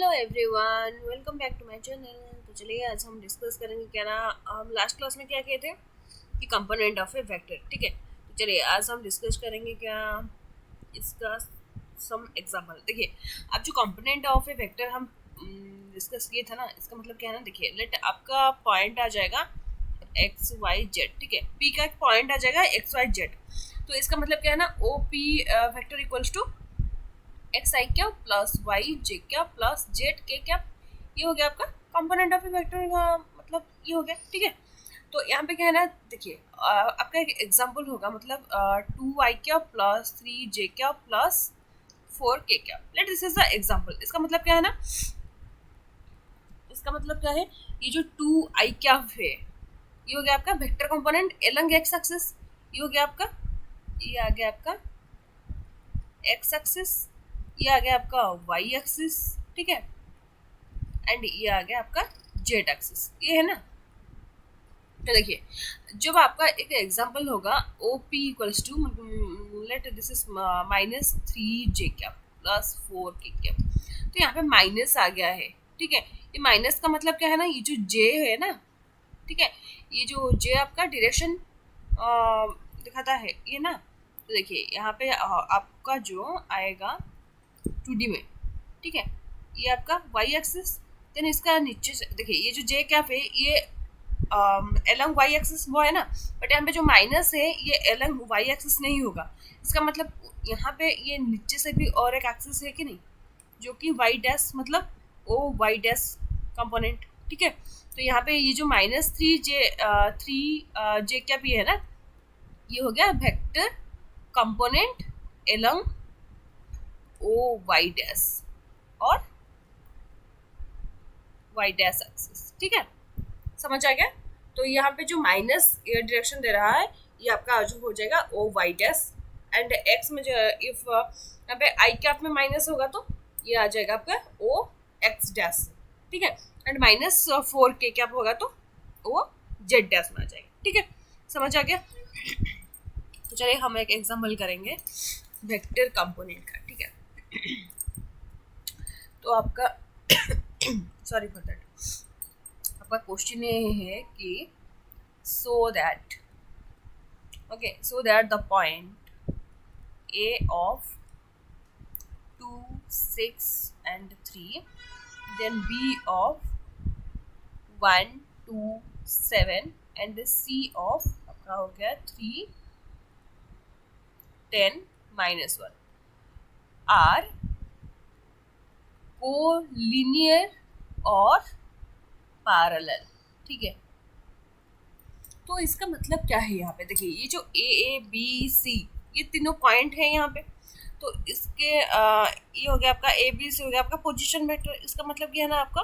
Hello everyone, welcome back to my channel. तो चलिए आज हम डिस्कस करेंगे क्या ना, हम लास्ट क्लास में क्या किए थे कि कंपोनेंट ऑफ ए वेक्टर। ठीक है, तो चलिए आज हम डिस्कस करेंगे क्या इसका सम एग्जांपल। देखिए, अब जो कंपोनेंट ऑफ ए वेक्टर हम डिस्कस किए थे ना, इसका मतलब क्या है ना, देखिए लेट आपका पॉइंट आ जाएगा एक्स वाई जेड। ठीक है, पी का एक पॉइंट आ जाएगा एक्स वाई जेड। तो इसका मतलब क्या है ना, O P vector equals to x i क्या प्लस वाई जे क्या प्लस जेड के क्या। ये हो गया आपका कंपोनेंट ऑफ ए वेक्टर का मतलब ये हो गया। ठीक है, तो यहाँ पे क्या है ना, देखिए आपका एक एग्जांपल होगा, मतलब 2 आई क्या प्लस 3 जे क्या प्लस 4 के क्या। Late this is the example. इसका मतलब क्या है ना, इसका मतलब क्या है, ये जो 2 आई क्या है ये हो गया आपका vector component along x axis. ये हो गया आपका, ये आ गया आपका एक्स एक्सिस, ये आ गया आपका वाई एक्सिस। ठीक है, एंड ये आ गया आपका जेड एक्सिस। ये है ना। तो देखिए जब आपका एक एग्जांपल होगा O P equals to let this is -3 J cap plus 4 K cap. तो यहाँ पे माइनस आ गया है। ठीक है, ये माइनस का मतलब क्या है ना, ये जो जे है ना, ठीक है, ये जो जे आपका डायरेक्शन दिखाता है ये ना। तो देखिए यहाँ पे आपका जो आएगा 2D में। ठीक है, ये आपका वाई एक्सिस, देन इसका नीचे से देखिए ये जो जे कैप है ये एलंग वाई एक्सिस वो है ना, बट यहाँ पे जो माइनस है ये एलंग वाई एक्सिस नहीं होगा। इसका मतलब यहाँ पे ये नीचे से भी और एक एक्सिस है कि नहीं, जो कि वाई डैश मतलब ओ वाई डैश कंपोनेंट। ठीक है, तो यहाँ पे ये जो -3 जे कैप ये है ना, ये हो गया vector component along O Y dash और वाई डैश एक्सिस। ठीक है, समझ आ गया। तो यहाँ पे जो माइनस ये डायरेक्शन दे रहा है ये आपका जो हो जाएगा O Y dash, and X में जो इफ यहाँ पे आई कैप में माइनस होगा तो ये आ जाएगा आपका ओ एक्स डैश। ठीक है, एंड -4 के कैप होगा तो ओ जेड डैश में आ जाएगा। ठीक है, समझ आ गया। तो चलिए हम एक एग्जाम्पल करेंगे वेक्टर कंपोनेंट का। ठीक है, तो आपका सॉरी फॉर दैट, आपका क्वेश्चन ये है कि so that the point A of 2, 6 and 3, then B of 1, 2, 7 and C of आपका हो गया 3, 10, -1 are co-linear और पैरेलल। ठीक है, तो इसका मतलब क्या है, यहाँ पे देखिए ये जो ए बी सी ये तीनों पॉइंट है यहाँ पे। तो इसके ये हो गया आपका ए बी सी हो गया आपका पोजीशन वेक्टर। इसका मतलब क्या है ना, आपका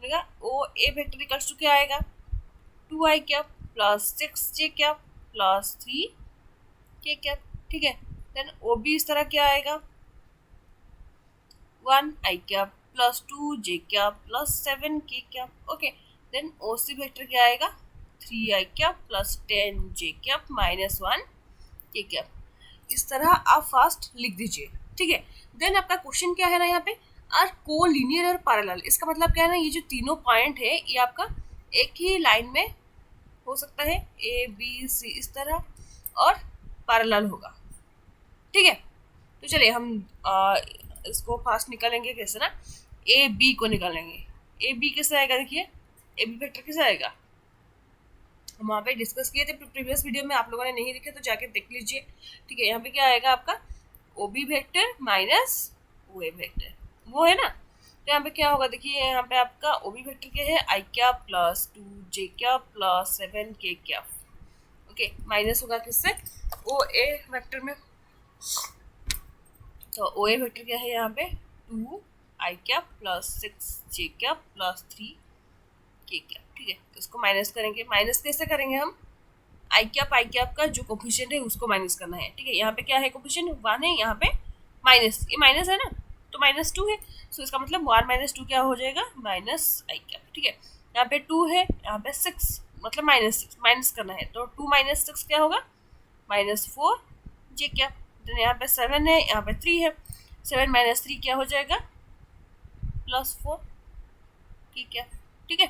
देखा ओ ए वेक्टर इक्वल्स टू क्या आएगा 2 आई कैप प्लस 6 जे कैप प्लस 3 के कैप। ठीक है, देन ओ बी इस तरह क्या आएगा 1 आई कैप प्लस 2 जे कैप प्लस 7 के कैप। ओके, देन ओ सी वेक्टर क्या आएगा 3 आई कैप प्लस 10 जे कैप -1 के कैप। इस तरह आप फास्ट लिख दीजिए। ठीक है, देन आपका क्वेश्चन क्या है ना, यहाँ पे आर को लीनियर और पैरेलल। इसका मतलब क्या है ना, ये जो तीनों पॉइंट है ये आपका एक ही लाइन में हो सकता है ए बी सी इस तरह, और पैरेलल होगा। ठीक है, तो चलिए हम इसको फास्ट निकालेंगे कैसे ना, ए बी को निकालेंगे। ए बी कैसे आएगा, देखिए ए बी वेक्टर कैसे आएगा, हम वहाँ पे डिस्कस किए थे प्रीवियस वीडियो में, आप लोगों ने नहीं देखे तो जाके देख लीजिए। ठीक है, यहाँ पे क्या आएगा आपका ओ B vector minus O A vector, वो है ना। तो यहाँ पे क्या होगा, देखिए यहाँ पे आपका ओ बी वेक्टर क्या है आई क्या प्लस 2 जे क्या प्लस 7 के क्या। ओके, माइनस होगा किससे ओ ए वेक्टर में। तो ओ ए वेक्टर क्या है यहाँ पे 2 आई क्या प्लस 6 जे क्या प्लस 3 के क्या। ठीक है, तो इसको माइनस करेंगे। माइनस कैसे करेंगे हम, आई कैप का जो कोफिशिएंट है उसको माइनस करना है। ठीक है, यहाँ पे क्या है कोफिशिएंट 1 है, यहाँ पे माइनस, ये माइनस है ना तो -2 है। सो इसका मतलब 1 - 2 क्या हो जाएगा -आई कैप। ठीक है, यहाँ पे 2 है, यहाँ पे 6 मतलब -6 माइनस करना है, तो 2 - 6 क्या होगा -4 जे कैप। यहाँ पे 7 है, यहाँ पे 3 है, 7 - 3 क्या हो जाएगा प्लस 4 के कैप। ठीक है,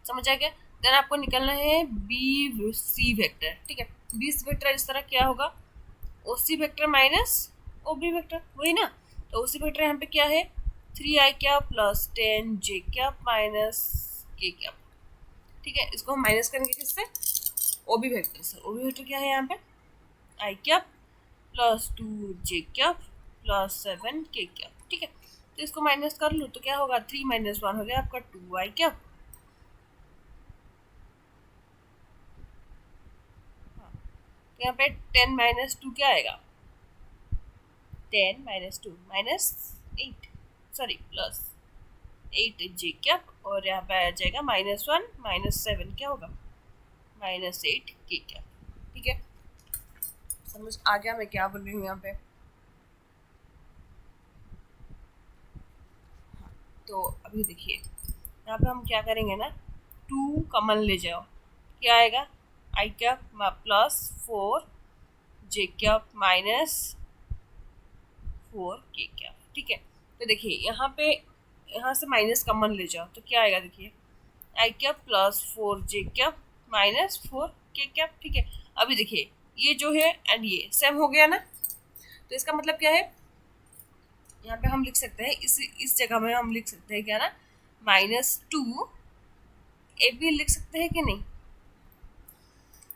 समझ आ गया। देन आपको निकलना है बी सी वेक्टर। ठीक है, बी सी वेक्टर इस तरह क्या होगा, O C vector minus O B vector, वही ना। तो ओ सी वेक्टर यहाँ पे क्या है, 3i cap plus 10j cap minus के कैप। ठीक है, इसको हम माइनस करेंगे किससे, ओ बी वेक्टर से। ओ बी वेक्टर क्या है यहाँ पे, i cap plus 2j cap plus 7k cap. ठीक है, तो इसको माइनस कर लो तो क्या होगा, 3 - 1 हो गया आपका 2i कैप। यहाँ पे 10 - 2 क्या आएगा, 10 - 2 -8, सॉरी प्लस 8j कैप, और यहाँ पे आ जाएगा -1 - 7 क्या होगा, -8k कैप। ठीक है, समझ आ गया मैं क्या बोल रही हूँ यहाँ पे। तो अभी देखिए यहाँ पे हम क्या करेंगे ना, 2 कॉमन ले जाओ, क्या आएगा, i cap plus 4j cap minus 4k cap. ठीक है, तो देखिए यहाँ पे, यहाँ से माइनस कॉमन ले जाओ तो क्या आएगा, देखिए i cap plus 4j cap minus 4k cap. ठीक है, अभी देखिए ये जो है एंड ये सेम हो गया ना, तो इसका मतलब क्या है, यहाँ पे हम लिख सकते हैं इस जगह में हम लिख सकते हैं क्या ना, -2 ए बी लिख सकते हैं कि नहीं।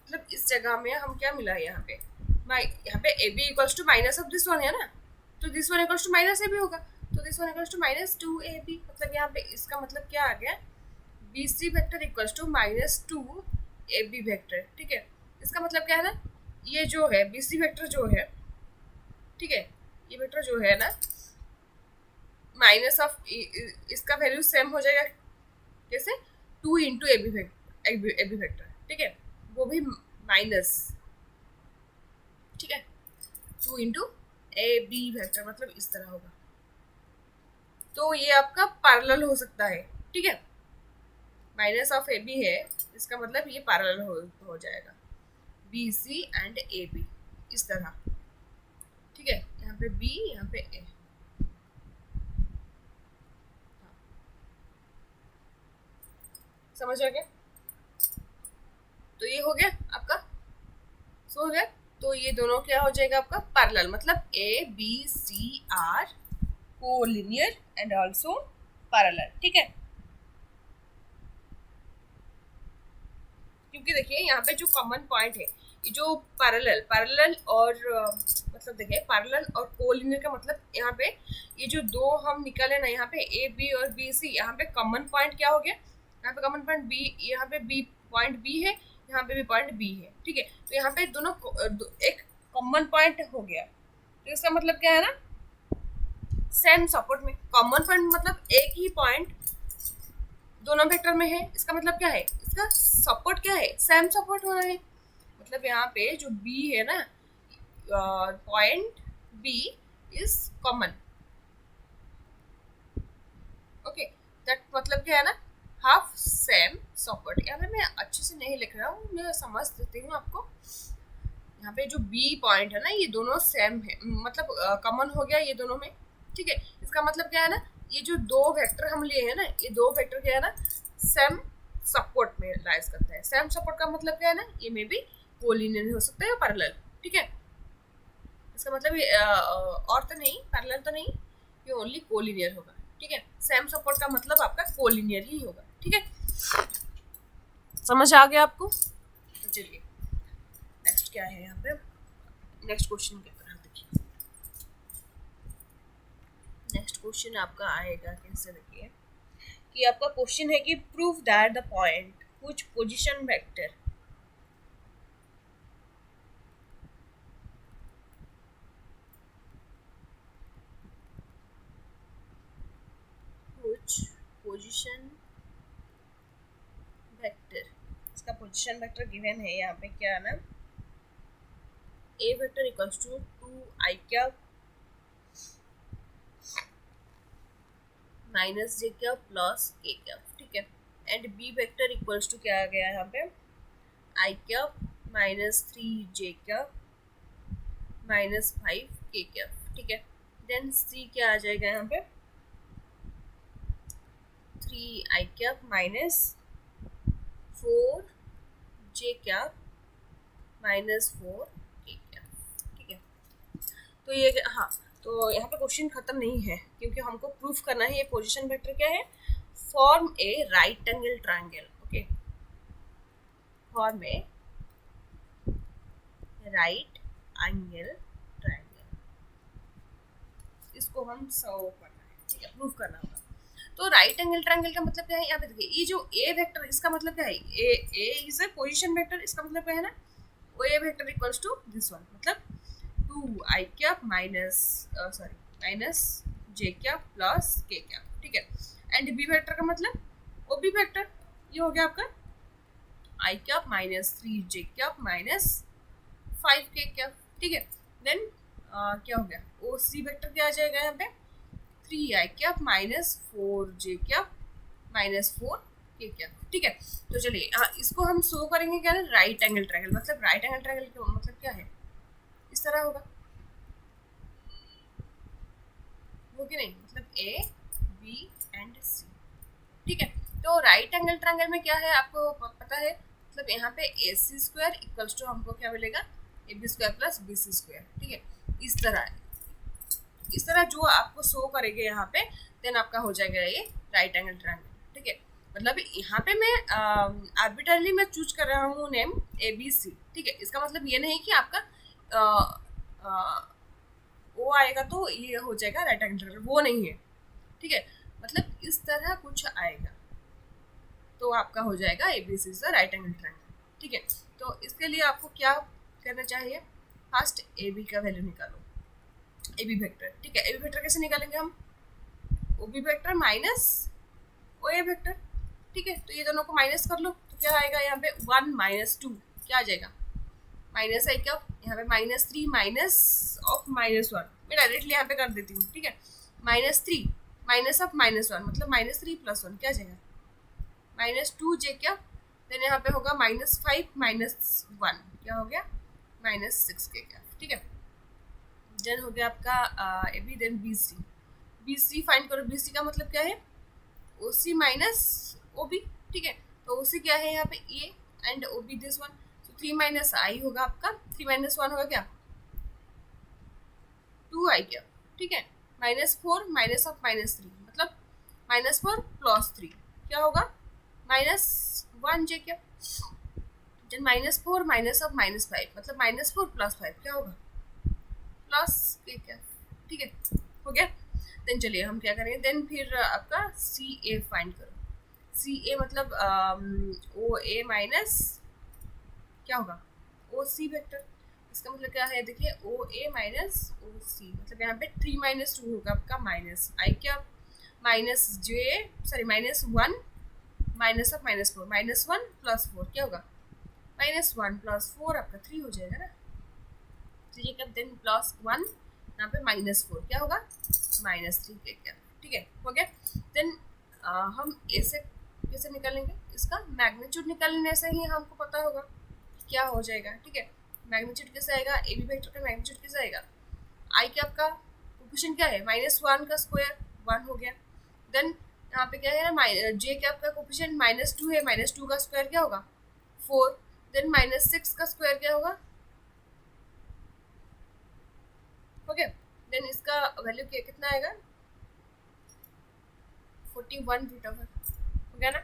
मतलब इस जगह में हम क्या मिला है यहाँ पे, यहाँ पे A B equals to minus of this one है ना, तो this one equals to minus A B होगा, तो this one equals to -2 A B. मतलब यहाँ पे इसका मतलब क्या आ गया, B C vector equals to -2 A B vector. ठीक है, इसका मतलब क्या है ना, ये जो है बी सी वेक्टर जो है, ठीक है, ये वेक्टर जो है ना, माइनस ऑफ इसका वैल्यू सेम हो जाएगा कैसे, 2 इंटू ए बी वेक्टर। ठीक है, वो भी माइनस, ठीक है, 2 इंटू ए बी वेक्टर, मतलब इस तरह होगा। तो ये आपका पैरेलल हो सकता है। ठीक है, माइनस ऑफ ए बी है, इसका मतलब ये पैरेलल हो जाएगा B C and A B, इस तरह। ठीक है, यहाँ पे बी, यहाँ पे ए। समझ आ गया, तो ये हो गया आपका, सो हो गया। तो ये दोनों क्या हो जाएगा आपका पैरेलल, मतलब A B C are collinear and also parallel. ठीक है, क्योंकि देखिए यहाँ पे जो कॉमन पॉइंट है, ये जो पैरेलल और मतलब देखिए पैरेलल और कोलिनियर का मतलब, यहाँ पे ये जो दो हम निकाले ना, यहाँ पे ए बी और बी सी, यहाँ पे कॉमन पॉइंट क्या हो गया, यहाँ पे कॉमन पॉइंट बी, यहाँ पे बी पॉइंट बी है, यहाँ पे भी पॉइंट बी है। ठीक है, तो यहाँ पे दोनों एक कॉमन पॉइंट हो गया, तो इसका मतलब क्या है ना, सेम सपोर्ट में। कॉमन पॉइंट मतलब एक ही पॉइंट दोनों वेक्टर में है, इसका मतलब क्या है, इसका सपोर्ट क्या है, सेम सपोर्ट हो रहा है। मतलब यहाँ पे जो बी है ना, point B is common. Okay, that मतलब क्या है ना, हाफ सेम सपोर्ट। यहाँ पे मैं अच्छे से नहीं लिख रहा हूँ, मैं समझ देती हूँ आपको। यहाँ पे जो बी पॉइंट है ना, ये दोनों सेम है, मतलब कॉमन हो गया ये दोनों में। ठीक है, इसका मतलब क्या है ना, ये जो दो वेक्टर हम लिए हैं ना, ये दो वेक्टर क्या है ना, सेम सपोर्ट में लाइज करता है। सेम सपोर्ट का मतलब क्या है ना, ये में भी कोलिनियर हो सकता है, पैरेलल। ठीक है, इसका मतलब ये और तो नहीं, पैरेलल तो नहीं, ये ओनली कोलिनियर होगा। ठीक है, सेम सपोर्ट का मतलब आपका कोलिनियर ही होगा। ठीक है, समझ आ गया आपको। तो चलिए नेक्स्ट क्या है, यहाँ पे नेक्स्ट क्वेश्चन की तरह देखिए। नेक्स्ट क्वेश्चन आपका आएगा कैसे, देखिए कि आपका क्वेश्चन है कि prove that the point which position vector position vector, इसका पोजीशन वेक्टर गिवन है यहाँ पे, क्या है ना, A vector equals to 2i cap minus j cap plus k cap. ठीक है, and B vector equals to क्या आ गया यहाँ पे, i cap minus 3j cap minus 5k cap. ठीक है, देन सी क्या आ जाएगा यहाँ पे, 3i cap minus 4j cap minus 4k cap. ठीक है, तो ये हाँ, तो यहाँ पे क्वेश्चन खत्म नहीं है, क्योंकि हमको प्रूफ करना है ये पोजीशन वेक्टर क्या है, form a right angle triangle. Okay, form a right angle triangle, इसको हम सॉल्व करना है। ठीक है, प्रूफ करना होगा। तो राइट एंगल ट्रायंगल का मतलब क्या है, यहाँ पे देखिए ये जो ए वेक्टर, इसका मतलब क्या है, A is a position vector, इसका मतलब क्या है ना, O A vector equals to this one, मतलब 2i cap minus sorry minus j cap plus k cap. ठीक है, एंड बी वेक्टर का मतलब ओ बी वेक्टर, ये हो गया आपका i cap minus 3j cap minus 5k cap. ठीक है, देन क्या हो गया, ओ सी वेक्टर क्या आ जाएगा यहाँ पे, 3i cap minus 4j cap minus 4k cap. ठीक है, तो चलिए इसको हम शो करेंगे क्या, राइट एंगल ट्रायंगल, मतलब राइट एंगल ट्रायंगल का मतलब क्या है, इस तरह होगा, वो कि नहीं, मतलब ए बी एंड सी। ठीक है, तो राइट एंगल ट्रायंगल में क्या है आपको पता है, मतलब यहाँ पे A C square equals to हमको क्या मिलेगा, A B square plus B C square. ठीक है, इस तरह जो आपको शो करेंगे यहाँ पे, देन आपका हो जाएगा ये राइट एंगल ट्रायंगल। ठीक है, मतलब यहाँ पे मैं आर्बिट्रली मैं चूज कर रहा हूँ नेम ए बी सी। ठीक है, इसका मतलब ये नहीं कि आपका वो आएगा तो ये हो जाएगा राइट एंगल ट्रायंगल, वो नहीं है। ठीक है, मतलब इस तरह कुछ आएगा तो आपका हो जाएगा ए बी सी से राइट एंगल ट्रायंगल। ठीक है, तो इसके लिए आपको क्या करना चाहिए, फर्स्ट ए बी का वैल्यू निकालो, ए बी वेक्टर। ठीक है, ए बी वेक्टर कैसे निकालेंगे हम, ओ B vector minus O A vector. ठीक है, तो ये दोनों को माइनस कर लो, तो क्या आएगा यहाँ पे 1 माइनस 2 क्या आ जाएगा, माइनस आई क्या, यहाँ पे माइनस 3 माइनस ऑफ माइनस 1, मैं डायरेक्टली यहाँ पे कर देती हूँ। ठीक है, माइनस 3 माइनस ऑफ माइनस 1 मतलब माइनस 3 प्लस 1 क्या आ जाएगा, माइनस 2j क्या, देन यहाँ पे होगा माइनस 5 माइनस 1 क्या हो गया, माइनस 6k क्या। ठीक है, देन हो गया आपका A B, then B C, B C find करो, बी सी का मतलब क्या है, ओ सी माइनस ओ बी। ठीक है, तो ओ सी क्या है यहाँ पे A and O B this one, तो 3 माइनस आई होगा आपका, 3 माइनस 1 होगा क्या, 2i क्या। ठीक है, माइनस 4 माइनस ऑफ माइनस 3 मतलब माइनस 4 प्लस 3 क्या होगा, माइनस 1j क्या, then minus 4 minus of minus 5 मतलब माइनस 4 प्लस 5 क्या होगा, प्लस k क्या। ठीक है, हो गया। देन चलिए हम क्या करेंगे, देन फिर आपका सी ए फाइंड करो, सी ए मतलब ओ ए माइनस क्या होगा, ओ सी वेक्टर, इसका मतलब क्या है, देखिए ओ ए माइनस ओ सी, मतलब यहाँ पे 3 माइनस 2 होगा आपका, माइनस आई क्या, minus J sorry minus 1 minus of minus 4 minus 1 plus 4 क्या होगा, माइनस 1 प्लस 4 आपका 3 हो जाएगा ना, तो ये कब, देन प्लस 1 यहाँ पे माइनस 4 क्या होगा, माइनस 3 के क्या। ठीक है, हो गया। देन हम ए से कैसे निकालेंगे, इसका मैग्नीट्यूड निकालने से ही हमको पता होगा क्या हो जाएगा। ठीक है, मैग्नीट्यूड कैसे आएगा, ए बी वेक्टर का मैग्नीट्यूड कैसे आएगा, आई कैप का कोफिशिएंट क्या है, माइनस 1 का स्क्वायर 1 हो गया, देन यहाँ पे क्या है ना, जे कैप का कोफिशिएंट माइनस 2 है, माइनस 2 का स्क्वायर क्या होगा 4, देन माइनस 6 का स्क्वायर क्या होगा, ओके, देन इसका वैल्यू क्या कितना आएगा 41 रूट ओवर, हो गया ना।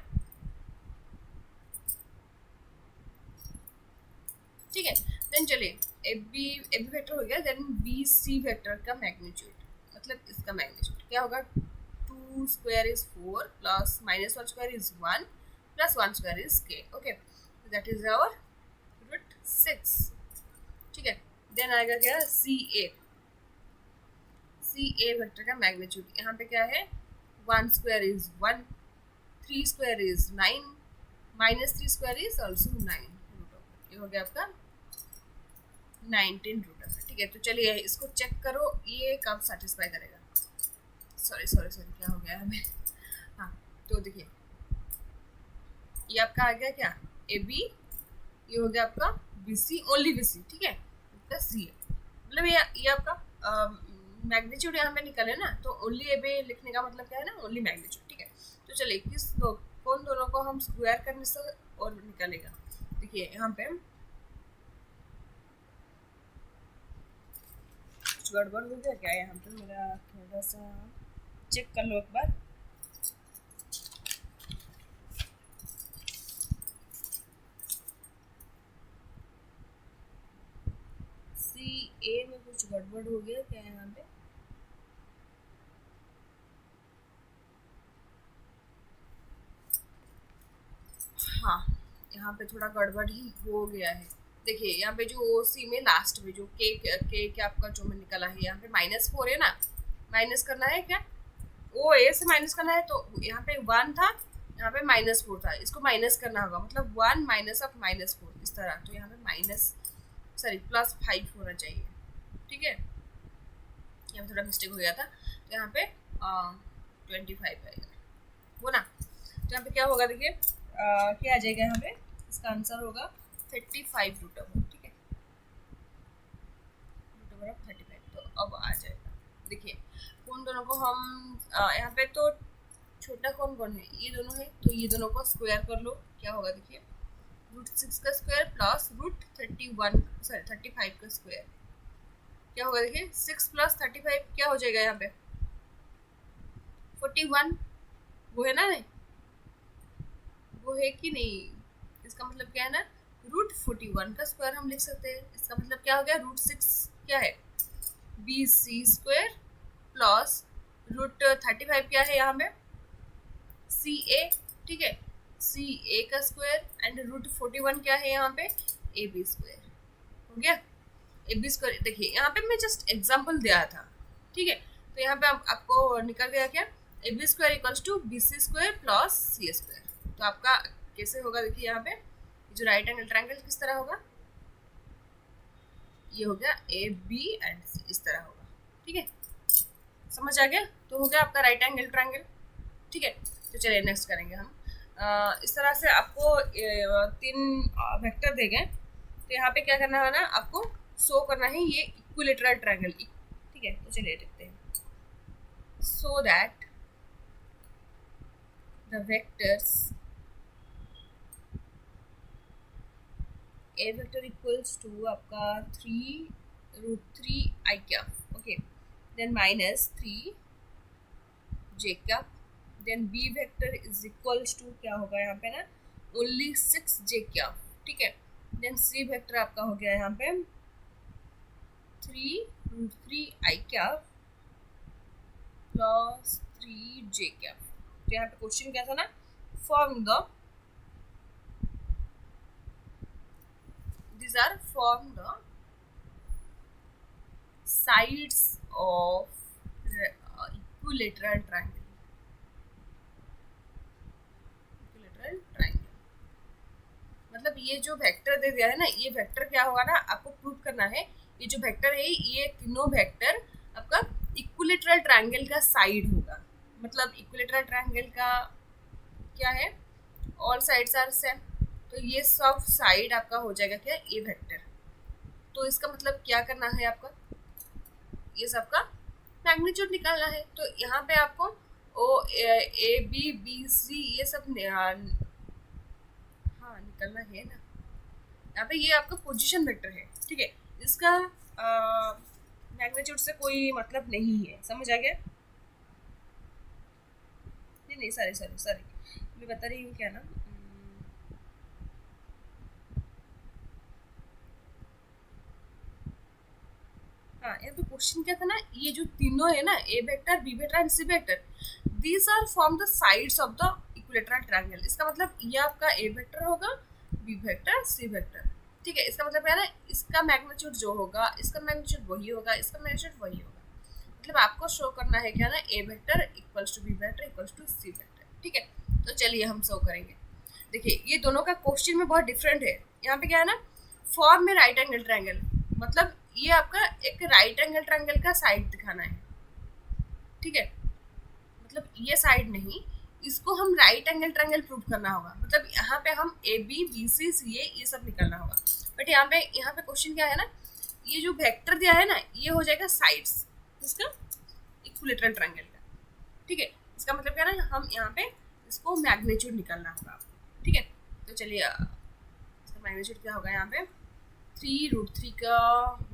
ठीक है, देन चलिए ए बी वेक्टर हो गया, देन बी सी वेक्टर का मैग्नीट्यूड, मतलब इसका मैग्नीट्यूड क्या होगा, 2 square is 4 plus minus 1 square is 1 plus 1 square is k। Okay, that is our root 6। ठीक है, देन आएगा क्या सी ए वेक्टर का मैग्नीट्यूड, यहाँ पे क्या है 1 square is 1, 3 square is 9, minus 3 square is also 9, ये हो गया आपका 19 रूट ओवर। ठीक है, तो चलिए इसको चेक करो ये कब सेटिस्फाई करेगा, सॉरी क्या हो गया हमें, हाँ तो देखिए ये आपका आ गया क्या ए बी, ये हो गया आपका B C, only B C. ठीक है, आपका सी है, मतलब ये आपका मैग्नीट्यूड यहाँ पे निकले ना, तो ओनली ए बी लिखने का मतलब क्या है ना, ओनली मैग्नीट्यूड। ठीक है, तो चलिए कौन दोनों को हम स्क्वायर करने से और निकलेगा। देखिए यहाँ पे कुछ गड़बड़ हो गया क्या यहाँ पे, मेरा थोड़ा सा चेक कर लो एक बार। सी ए में कुछ गड़बड़ हो गया क्या यहाँ पे? हाँ, यहाँ पे थोड़ा गड़बड़ ही हो गया है। देखिए यहाँ पे जो सी में लास्ट में जो के आपका जो में निकला है, यहाँ पे -4 है ना, माइनस करना है क्या, ओ ए से माइनस करना है। तो यहाँ पे 1 था, यहाँ पे -4 था, इसको माइनस करना होगा, मतलब 1 माइनस ऑफ -4 इस तरह। तो यहाँ पे +5 होना चाहिए। ठीक है, यहाँ पे थोड़ा मिस्टेक हो गया था, तो यहाँ पे 25 आएगा वो ना। तो यहाँ पे क्या होगा, देखिए क्या आ जाएगा यहाँ पे, इसका आंसर होगा 35 रूट ओवर। ठीक है, रूट ओवर ऑफ 35। तो अब आ जाएगा, देखिए कौन दोनों को हम यहाँ पे तो छोटा कौन कौन है, ये दोनों है, तो ये दोनों को स्क्वायर कर लो। क्या होगा देखिए, √6 का स्क्वायर प्लस √35 का स्क्वायर, क्या होगा देखिए 6 + 35 क्या हो जाएगा यहाँ पे 41, वो है ना, नहीं वो है कि नहीं, इसका मतलब क्या है ना, √41 का स्क्वायर हम लिख सकते हैं। इसका मतलब क्या हो गया, √6 क्या है BC² प्लस √35 क्या है यहाँ पे CA। ठीक है, CA का स्क्वायर एंड √41 क्या है यहाँ पे AB²। हो गया, AB²। देखिए यहाँ पे मैं जस्ट एग्जाम्पल दिया था। ठीक है, तो यहाँ पे आपको निकल गया क्या, AB² = BC² प्लस CA²। तो आपका कैसे होगा, देखिए यहाँ पे जो राइट एंगल ट्रायंगल किस तरह होगा, ये हो गया AB एंड C, इस तरह होगा। ठीक है, समझ आ गया, तो हो गया आपका राइट एंगल ट्रायंगल। ठीक है, तो चलिए नेक्स्ट करेंगे हम। इस तरह से आपको 3 वेक्टर दे गए, तो यहाँ पे क्या करना है ना, आपको शो करना है ये इक्विलेटरल ट्रायंगल। ठीक है, तो चलिए देखते हैं। So that the vectors A vector equals to आपका 3√3 I cap, okay, then -3 J cap, then B vector is equals to क्या होगा यहाँ पे ना, only 6 J cap। ठीक है, then C vector आपका हो गया यहाँ पे 3√3 I cap plus 3 J cap। तो यहाँ पे क्वेश्चन क्या था ना, form the these are form the sides of equilateral triangle। equilateral triangle मतलब ये जो वेक्टर दे दिया है ना, ये वेक्टर क्या होगा ना, आपको प्रूव करना है ये जो वेक्टर है, ये तीनों वेक्टर आपका इक्विलेटरल ट्रायंगल का साइड होगा। मतलब इक्विलेटरल ट्रायंगल का क्या है, ऑल साइड्स आर सेम, तो ये सब साइड आपका हो जाएगा क्या, ए वेक्टर। तो इसका मतलब क्या करना है, आपका ये सबका मैग्नीट्यूड निकालना है। तो यहाँ पे आपको ओ ए बी बी सी ये सब हाँ निकलना है ना। यहाँ पे ये आपका पोजीशन वेक्टर है। ठीक है, इसका मैग्नीट्यूड से कोई मतलब नहीं है, समझ आ गया? नहीं सॉरी मैं बता रही हूँ क्या ना, हाँ यहाँ पे क्वेश्चन क्या था ना, ये जो तीनों है ना, A vector B vector and C vector, these are from the sides of the equilateral triangle. इसका मतलब ये आपका ए वेक्टर होगा, बी वेक्टर, सी वेक्टर। ठीक है, इसका मतलब क्या है ना, इसका मैग्नीट्यूड जो होगा, इसका मैग्नीट्यूड वही होगा, इसका मैग्नीट्यूड वही होगा। मतलब आपको शो करना है क्या ना, A vector equals to B vector equals to C vector. ठीक है, तो चलिए हम शो करेंगे। देखिए ये दोनों का क्वेश्चन में बहुत डिफरेंट है। यहाँ पे क्या है ना, फॉर्म में राइट एंगल ट्रायंगल, मतलब ये आपका एक राइट एंगल ट्रायंगल का साइड दिखाना है। ठीक है, मतलब ये साइड नहीं, इसको हम राइट एंगल ट्रायंगल प्रूव करना होगा। मतलब यहाँ पे हम ए बी बी सी सी ए ये सब निकालना होगा। बट यहाँ पे क्वेश्चन क्या है ना, ये जो वेक्टर दिया है ना, ये हो जाएगा साइड्स। इसका इक्विलेटरल ट्रायंगल का, ठीक है। इसका मतलब क्या है ना, हम यहाँ पे इसको मैग्नीट्यूड निकालना होगा आपको, ठीक है। तो चलिए इसका मैग्नीट्यूड क्या होगा यहाँ पे, 3√3 का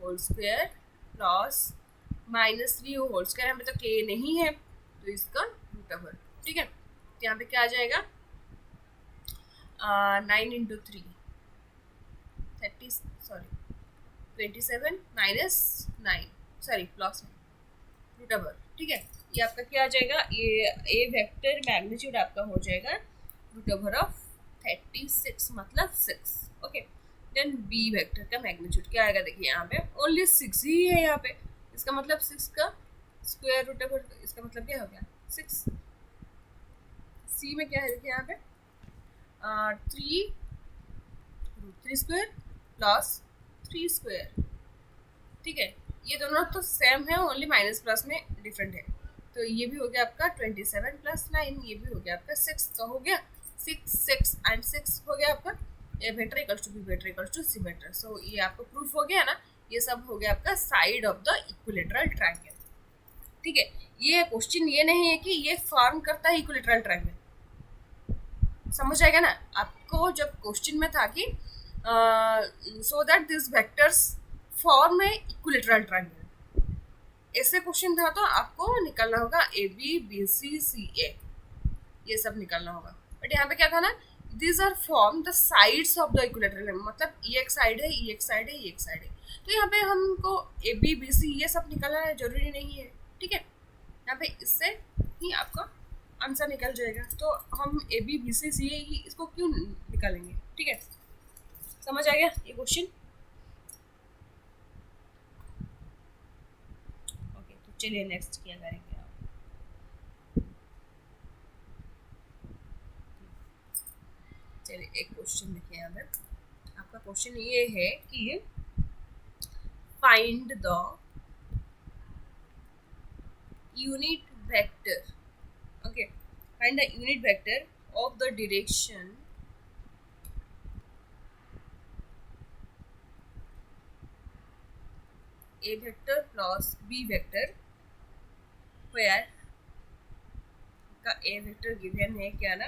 whole square plus -3 whole square, यहाँ पे तो k नहीं है तो इसका रूट ओवर, ठीक है। तो यहाँ पे क्या आ जाएगा 9 into 3 27 -9 sorry plus root over, ठीक है। ये आपका क्या आ जाएगा, ये ए वेक्टर मैग्नीट्यूड आपका हो जाएगा रूट ओवर ऑफ 36 मतलब 6, ओके। देन बी वेक्टर का मैग्नीट्यूड क्या आएगा, देखिए यहाँ पे ओनली 6 ही है यहाँ पे, इसका मतलब 6 का स्क्वायर रूट ओवर, इसका मतलब क्या हो गया 6। सी में क्या है देखिए यहाँ पे 3√3 स्क्वायर प्लस 3 स्क्वायर, ठीक है। ये दोनों तो सेम है, ओनली माइनस प्लस में डिफरेंट है। तो ये भी हो गया आपका 27 + 9, ये भी हो गया आपका 6, तो हो गया 6 एंड 6 हो गया आपका A vector equals to B vector equals to C vector. So ये आपको प्रूफ हो गया ना, ये सब हो गया आपका side of the equilateral triangle, ठीक है। ये क्वेश्चन ये नहीं है कि ये फॉर्म करता है इक्विलेटरल ट्रायंगल, समझ आएगा ना आपको। जब क्वेश्चन में था कि so that this vectors form A equilateral triangle, ऐसे क्वेश्चन था तो आपको निकालना होगा ए बी बी सी सी ए, ये सब निकालना होगा। बट यहाँ पे क्या था ना, this are form the sides of the equilateral, मतलब ये एक साइड है, ये एक साइड है, ये एक साइड है। तो यहाँ पे हमको ए बी बी सी ये सब निकालना जरूरी नहीं है, ठीक है। यहाँ पे इससे ही आपका आंसर निकल जाएगा, तो हम ए बी बी सी सी ए इसको क्यों निकालेंगे, ठीक है। समझ आ गया ये क्वेश्चन, ओके। तो चलिए नेक्स्ट क्या करेंगे आप, चलिए एक क्वेश्चन देखिए यहाँ पे। आपका क्वेश्चन ये है कि find the unit vector, okay, find the unit vector of the direction a vector plus b vector where आपका a vector given है क्या ना,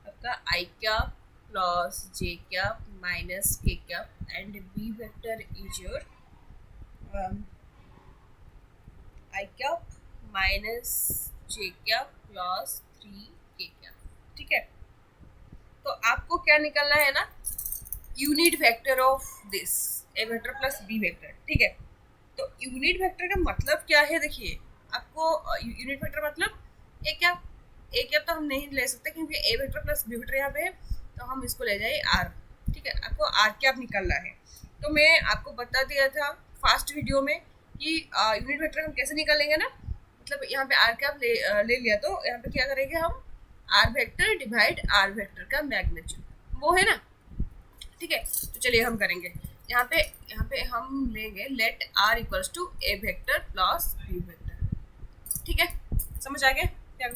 आपका i cap plus j cap minus k cap and b vector is your i cap minus j cap plus 3k cap, ठीक है। तो आपको क्या निकालना है ना, unit vector of this A vector plus B vector, ठीक है। तो यूनिट वेक्टर का मतलब क्या है, देखिए आपको यूनिट वेक्टर मतलब ए कैप तो हम नहीं ले सकते क्योंकि ए वेक्टर प्लस बी वेक्टर यहाँ पे है, तो हम इसको ले जाए आर, ठीक है। आपको आर कैप निकालना है। तो मैं आपको बता दिया था फास्ट वीडियो में कि यूनिट वेक्टर हम कैसे निकालेंगे ना, मतलब यहाँ पे आर कैप ले लिया तो यहाँ पे क्या करेंगे हम, R vector divide R vector का मैग्नीट्यूड, वो है ना, ठीक है। तो चलिए हम करेंगे यहाँ पे हम लेंगे let R equals to A vector plus B vector, ठीक है। समझ आ गया क्या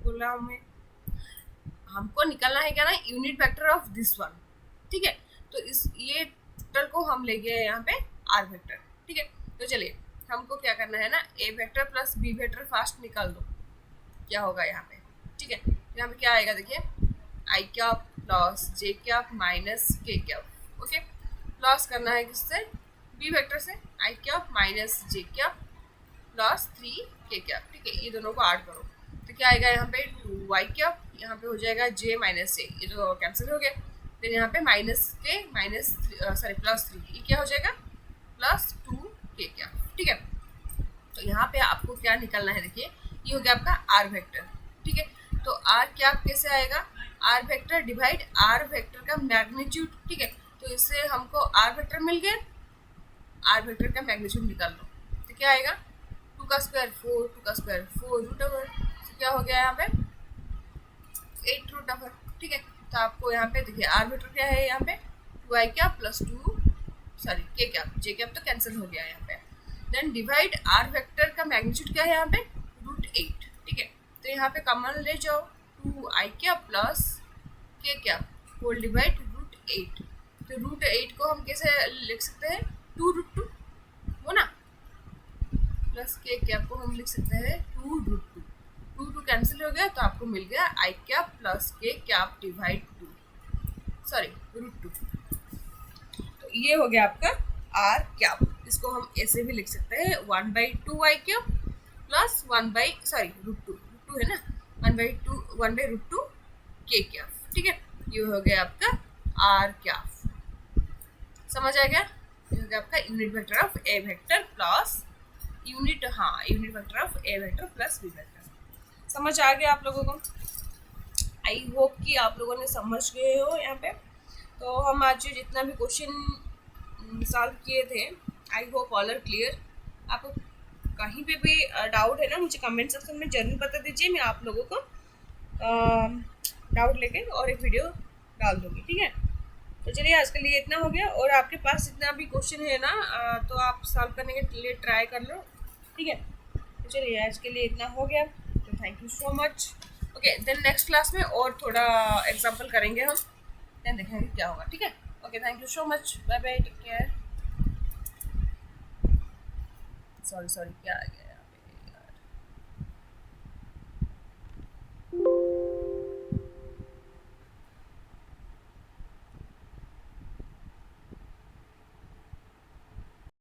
बोल रहा हूँ मैं, हमको निकालना है क्या ना unit vector of this one, ठीक है। तो इस ये वेक्टर को हम ले गए यहाँ पे आर वेक्टर, ठीक है। तो चलिए हमको क्या करना है ना, A vector plus B vector first निकाल दो, क्या होगा यहाँ पे, ठीक है। यहाँ पे क्या आएगा देखिए, i cap plus J cap minus के कैप, ओके। प्लस करना है किससे, बी वेक्टर से, आई cap minus j cap plus 3k cap, ठीक है। ये दोनों को ऐड करो तो क्या आएगा यहाँ पे 2y कैप, यहाँ पे हो जाएगा j माइनस ए, ये तो कैंसिल हो गया। फिर यहाँ पे माइनस के माइनस सॉरी +3, ये क्या हो जाएगा +2k कैप, ठीक है। तो यहाँ पे आपको क्या निकालना है, देखिए ये हो गया आपका आर वेक्टर, ठीक है। तो आर कैप कैसे आएगा, R vector divide R vector का मैग्नीट्यूड, ठीक है। तो इससे हमको आर वेक्टर मिल गया, आर वेक्टर का मैग्नीट्यूड निकाल लो तो क्या आएगा 2 का स्क्वायर 4, 2 का स्क्वायर 4 रूट ओवर, तो क्या हो गया यहाँ पे 8 रूट ओवर, ठीक है। तो आपको यहाँ पे देखिए आर वेक्टर क्या है, यहाँ पे 2i कैप प्लस 2 सॉरी के कैप, जे कैप तो कैंसिल हो गया यहाँ पे। देन डिवाइड आर वेक्टर का मैग्नीट्यूड क्या है यहाँ पे √8, ठीक है। तो यहाँ पे कॉमन ले जाओ 2i cap plus k cap whole divide √8, तो √8 को हम कैसे लिख सकते हैं 2√2, वो ना प्लस के कैप को हम लिख सकते हैं 2√2। 2 कैंसिल हो गया तो आपको मिल गया आई cap plus k cap divide 2, sorry √2। तो ये हो गया आपका आर कैप। इसको हम ऐसे भी लिख सकते हैं 1/2 आई कैप प्लस √2 है ना, 1/√2 के कैप। ठीक है, ये हो गया आपका आर कैप। समझ आ गया? ये हो गया आपका unit vector of A vector plus unit vector of A vector plus B vector. समझ आ गया आप लोगों को? आई होप कि आप लोगों ने समझ गए हो यहाँ पे। तो हम आज जितना भी क्वेश्चन सॉल्व किए थे, I hope all are clear. आपको कहीं पे भी डाउट है ना, मुझे कमेंट सेक्शन में जरूर बता दीजिए। मैं आप लोगों को डाउट लेके और एक वीडियो डाल दूँगी। ठीक है, तो चलिए आज के लिए इतना हो गया। और आपके पास जितना भी क्वेश्चन है ना, तो आप सॉल्व करने के लिए ट्राई कर लो। ठीक है, तो चलिए आज के लिए इतना हो गया। तो thank you so much. Okay, then next class में और थोड़ा एग्जाम्पल करेंगे हम, देन देखेंगे क्या होगा। ठीक है, okay, thank you so much, bye bye, take care. Sorry क्या आ गया।